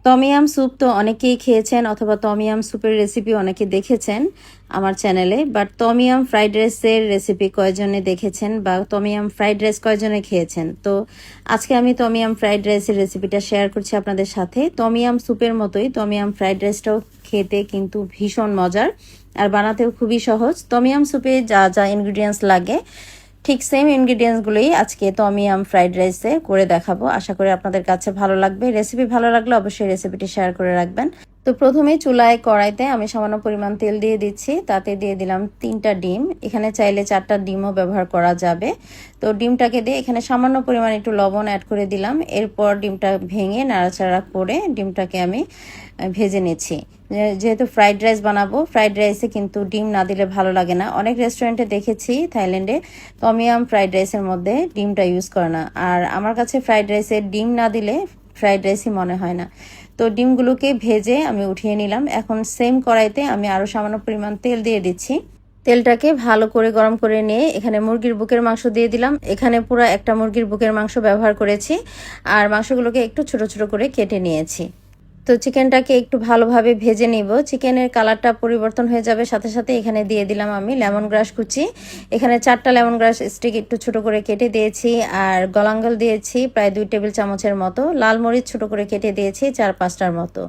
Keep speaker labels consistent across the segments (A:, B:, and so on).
A: Tom yum soup তো অনেকেই খেয়েছেন অথবা টমিয়াম স্যুপের রেসিপি অনেকে দেখেছেন আমার চ্যানেলে, বাট টমিয়াম ফ্রাইড রাইসের রেসিপি কয়জনে দেখেছেন বা টমিয়াম ফ্রাইড রাইস কয়জনে খেয়েছেন? তো আজকে আমি টমিয়াম ফ্রাইড রাইসের রেসিপিটা শেয়ার করছি আপনাদের সাথে। টমিয়াম স্যুপের মতোই টমিয়াম ফ্রাইড রাইসটাও খেতে কিন্তু ভীষণ মজার আর বানাতেও খুবই সহজ। টমিয়াম স্যুপে যা যা ইনগ্রিডিয়েন্টস লাগে ঠিক সেম ইনগ্রিডিয়েন্টসগুলোই আজকে টমিয়াম ফ্রাইড রাইসে করে দেখাবো। আশা করি আপনাদের কাছে ভালো লাগবে। রেসিপি ভালো লাগলে অবশ্যই রেসিপিটি শেয়ার করে রাখবেন। তো প্রথমে চুলায় কড়াইতে আমি সামান্য পরিমাণ তেল দিয়ে দিচ্ছি, তাতে দিয়ে দিলাম 3টা ডিম। এখানে চাইলে 4টা ডিমও ব্যবহার করা যাবে। তো ডিমটাকে দিয়ে এখানে সামান্য পরিমাণ একটু লবণ অ্যাড করে দিলাম। এরপর ডিমটা ভেঙে নাড়াচাড়া করে ডিমটাকে আমি ভেজে নিচ্ছি। যেহেতু ফ্রাইড রাইস বানাবো, ফ্রাইড রাইসে কিন্তু ডিম না দিলে ভালো লাগে না। অনেক রেস্টুরেন্টে দেখেছি থাইল্যান্ডে টমিয়াম ফ্রাইড রাইসের মধ্যে ডিমটা ইউজ করে না, আর আমার কাছে ফ্রাইড রাইসে ডিম না দিলে ফ্রাইড রাইসই মনে হয় না। তো ডিমগুলোকে ভেজে আমি উঠিয়ে নিলাম। এখন সেম কড়াইতে আমি আরও সামান্য পরিমাণ তেল দিয়ে দিচ্ছি। তেলটাকে ভালো করে গরম করে নিয়ে এখানে মুরগির বুকের মাংস দিয়ে দিলাম। এখানে পুরো একটা মুরগির বুকের মাংস ব্যবহার করেছি, আর মাংসগুলোকে একটু ছোট ছোট করে কেটে নিয়েছি। তো চিকেনটাকে একটু ভালোভাবে ভেজে নিব। চিকেনের কালারটা পরিবর্তন হয়ে যাবে সাথে সাথে এখানে দিয়ে দিলাম আমি লেমন গ্রাস কুচি। এখানে 4টা লেমন গ্রাস স্টিক একটু ছোট করে কেটে দিয়েছি, আর গলাঙ্গল দিয়েছি প্রায় 2 টেবিল চামচের মতো। লাল মরিচ ছোট করে কেটে দিয়েছি 4-5টার মতো।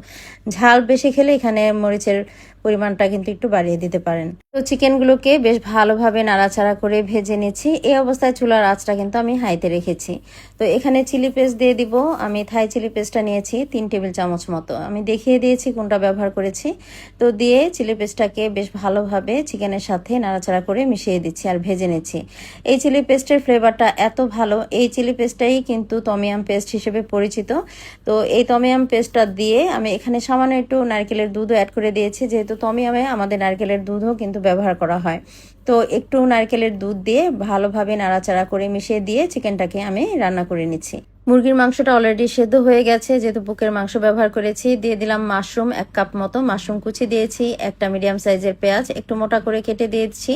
A: ঝাল বেশি খেলে এখানে মরিচের পরিমাণটা কিন্তু একটু বাড়িয়ে দিতে পারেন। তো চিকেনগুলোকে বেশ ভালোভাবে নাড়াচাড়া করে ভেজে নিচ্ছি। এই অবস্থায় চুলার আঁচটা কিন্তু আমি হাইতে রেখেছি। তো এখানে চিলি পেস্ট দিয়ে দিব। আমি থাই চিলি পেস্টটা নিয়েছি 3 টেবিল চামচ মতো। আমি দেখিয়ে দিয়েছি কোনটা ব্যবহার করেছি। তো দিয়ে চিলি পেস্টটাকে বেশ ভালোভাবে চিকেনের সাথে নাড়াচাড়া করে মিশিয়ে দিচ্ছি আর ভেজে নিচ্ছি। এই চিলি পেস্টের ফ্লেভারটা এত ভালো, এই চিলি পেস্টটাই কিন্তু টমিয়াম পেস্ট হিসেবে পরিচিত। তো এই টমিয়াম পেস্টটা দিয়ে আমি এখানে সামান্য একটু নারকেলের দুধও অ্যাড করে দিয়েছি, যেহেতু টমিয়ামে আমাদের নারকেলের দুধও কিন্তু ব্যবহার করা হয়। তো একটু নারকেলের দুধ দিয়ে ভালোভাবে নাড়াচাড়া করে মিশিয়ে দিয়ে চিকেনটাকে আমি রান্না করে নিচ্ছি। মুরগির মাংসটা অলরেডি সেদ্ধ হয়ে গেছে, যেহেতু বুকের মাংস ব্যবহার করেছি। দিয়ে দিলাম মাশরুম 1 কাপ মতো, মাশরুম কুচি দিয়েছি। একটা মিডিয়াম সাইজের পেঁয়াজ একটু মোটা করে কেটে দিয়েছি,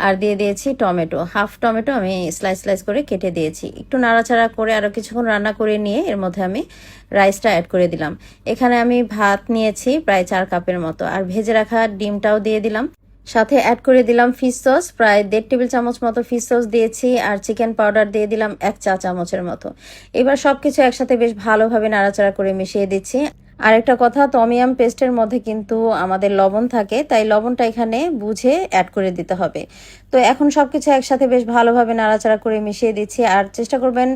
A: আর দিয়ে দিয়েছি টমেটো, হাফ টমেটো আমি স্লাইস স্লাইস করে কেটে দিয়েছি। একটু নাড়াচাড়া করে আরও কিছুক্ষণ রান্না করে নিয়ে এর মধ্যে আমি রাইসটা অ্যাড করে দিলাম। এখানে আমি ভাত নিয়েছি প্রায় 4 কাপের মতো, আর ভেজে রাখা ডিমটাও দিয়ে দিলাম। সাথে অ্যাড করে দিলাম ফিশ সস, প্রায় 1.5 টেবিল চামচ মতো ফিশ সস দিয়েছি, আর চিকেন পাউডার দিয়ে দিলাম 1 চা চামচের মতো। এবার সবকিছু একসাথে বেশ ভালোভাবে নাড়াচাড়া করে মিশিয়ে দিচ্ছি। আরেকটা কথা, টমিয়াম পেস্টের মধ্যে কিন্তু আমাদের লবণ থাকে, তাই লবণটা এখানে বুঝে অ্যাড করে দিতে হবে। তো এখন সবকিছু একসাথে বেশ ভালোভাবে নাড়াচাড়া করে মিশিয়ে দিচ্ছি। আর চেষ্টা করবেন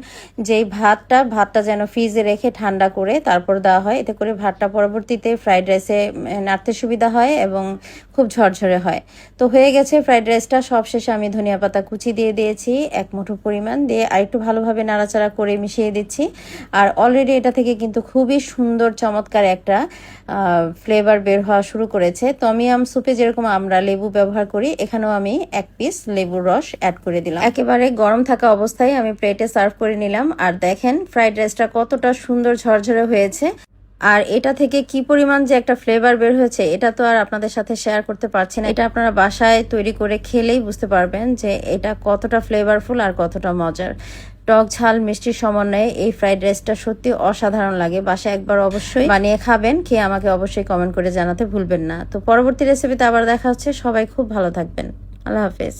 A: যে এই ভাতটা যেন ফ্রিজে রেখে ঠান্ডা করে তারপর দেওয়া হয়, এতে করে ভাতটা পরবর্তীতে ফ্রাইড রাইসে নাড়তে সুবিধা হয় এবং খুব ঝরঝরে হয়। তো হয়ে গেছে ফ্রাইড রাইসটা। সবশেষে আমি ধনিয়া পাতা কুচি দিয়ে দিয়েছি 1 মুঠো পরিমাণ, দিয়ে আরেকটু ভালোভাবে নাড়াচাড়া করে মিশিয়ে দিচ্ছি। আর অলরেডি এটা থেকে কিন্তু খুবই সুন্দর চমৎকার একটা ফ্লেভার বের হওয়া শুরু করেছে। টমিয়াম স্যুপে যেরকম আমরা লেবু ব্যবহার করি, এখানেও আমি 1 পিস লেবুর রস অ্যাড করে দিলাম। একেবারে গরম থাকা অবস্থায় আমি প্লেটে সার্ভ করে নিলাম। আর দেখেন ফ্রাইড রাইসটা কতটা সুন্দর ঝরঝরে হয়েছে, আর এটা থেকে কি পরিমাণ যে একটা ফ্লেভার বের হয়েছে এটা তো আর আপনাদের সাথে শেয়ার করতে পারছি না। এটা আপনারা বাসায় তৈরি করে খেলেই বুঝতে পারবেন যে এটা কতটা ফ্লেভারফুল আর কতটা মজার। টক ঝাল মিষ্টির সমন্বয়ে এই ফ্রাইড রাইসটা সত্যি অসাধারণ লাগে। বাসায় একবার অবশ্যই বানিয়ে খাবেন, খেয়ে আমাকে অবশ্যই কমেন্ট করে জানাতে ভুলবেন না। তো পরবর্তী রেসিপিতে আবার দেখা হচ্ছে। সবাই খুব ভালো থাকবেন। আল্লাহ হাফেজ।